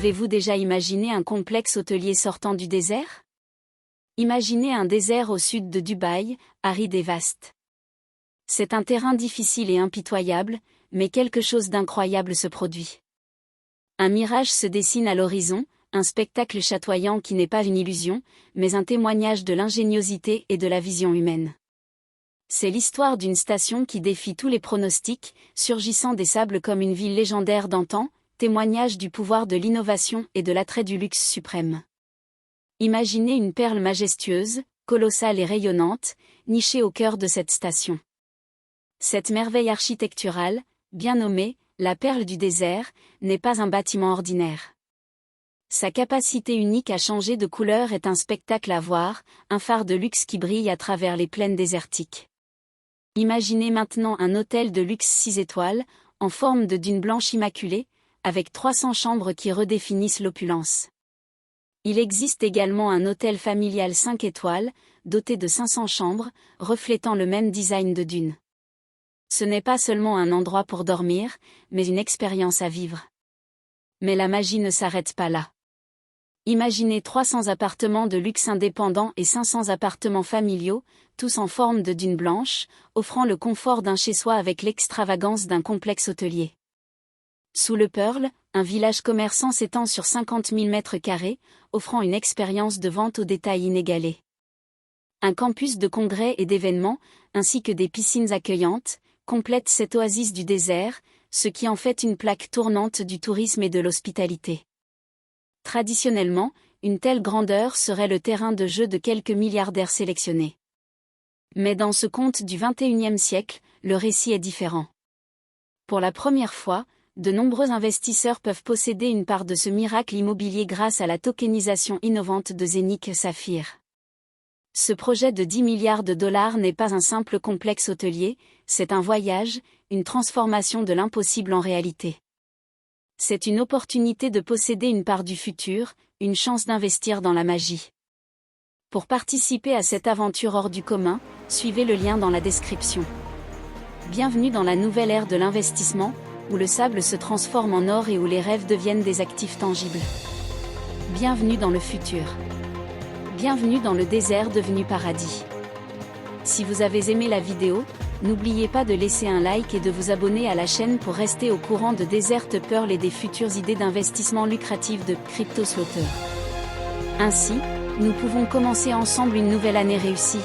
Avez-vous déjà imaginé un complexe hôtelier sortant du désert? Imaginez un désert au sud de Dubaï, aride et vaste. C'est un terrain difficile et impitoyable, mais quelque chose d'incroyable se produit. Un mirage se dessine à l'horizon, un spectacle chatoyant qui n'est pas une illusion, mais un témoignage de l'ingéniosité et de la vision humaine. C'est l'histoire d'une station qui défie tous les pronostics, surgissant des sables comme une ville légendaire d'antan, témoignage du pouvoir de l'innovation et de l'attrait du luxe suprême. Imaginez une perle majestueuse, colossale et rayonnante, nichée au cœur de cette station. Cette merveille architecturale, bien nommée, la perle du désert, n'est pas un bâtiment ordinaire. Sa capacité unique à changer de couleur est un spectacle à voir, un phare de luxe qui brille à travers les plaines désertiques. Imaginez maintenant un hôtel de luxe 6 étoiles, en forme de dune blanche immaculée, avec 300 chambres qui redéfinissent l'opulence. Il existe également un hôtel familial 5 étoiles, doté de 500 chambres, reflétant le même design de dune. Ce n'est pas seulement un endroit pour dormir, mais une expérience à vivre. Mais la magie ne s'arrête pas là. Imaginez 300 appartements de luxe indépendants et 500 appartements familiaux, tous en forme de dune blanche, offrant le confort d'un chez-soi avec l'extravagance d'un complexe hôtelier. Sous le Pearl, un village commerçant s'étend sur 50 000 m², offrant une expérience de vente au détail inégalée. Un campus de congrès et d'événements, ainsi que des piscines accueillantes, complètent cette oasis du désert, ce qui en fait une plaque tournante du tourisme et de l'hospitalité. Traditionnellement, une telle grandeur serait le terrain de jeu de quelques milliardaires sélectionnés. Mais dans ce conte du XXIe siècle, le récit est différent. Pour la première fois, de nombreux investisseurs peuvent posséder une part de ce miracle immobilier grâce à la tokenisation innovante de Zenic Saphir. Ce projet de 10 milliards de dollars n'est pas un simple complexe hôtelier, c'est un voyage, une transformation de l'impossible en réalité. C'est une opportunité de posséder une part du futur, une chance d'investir dans la magie. Pour participer à cette aventure hors du commun, suivez le lien dans la description. Bienvenue dans la nouvelle ère de l'investissement, où le sable se transforme en or et où les rêves deviennent des actifs tangibles. Bienvenue dans le futur. Bienvenue dans le désert devenu paradis. Si vous avez aimé la vidéo, n'oubliez pas de laisser un like et de vous abonner à la chaîne pour rester au courant de Desert Pearl et des futures idées d'investissement lucratives de CryptoSlotter. Ainsi, nous pouvons commencer ensemble une nouvelle année réussie.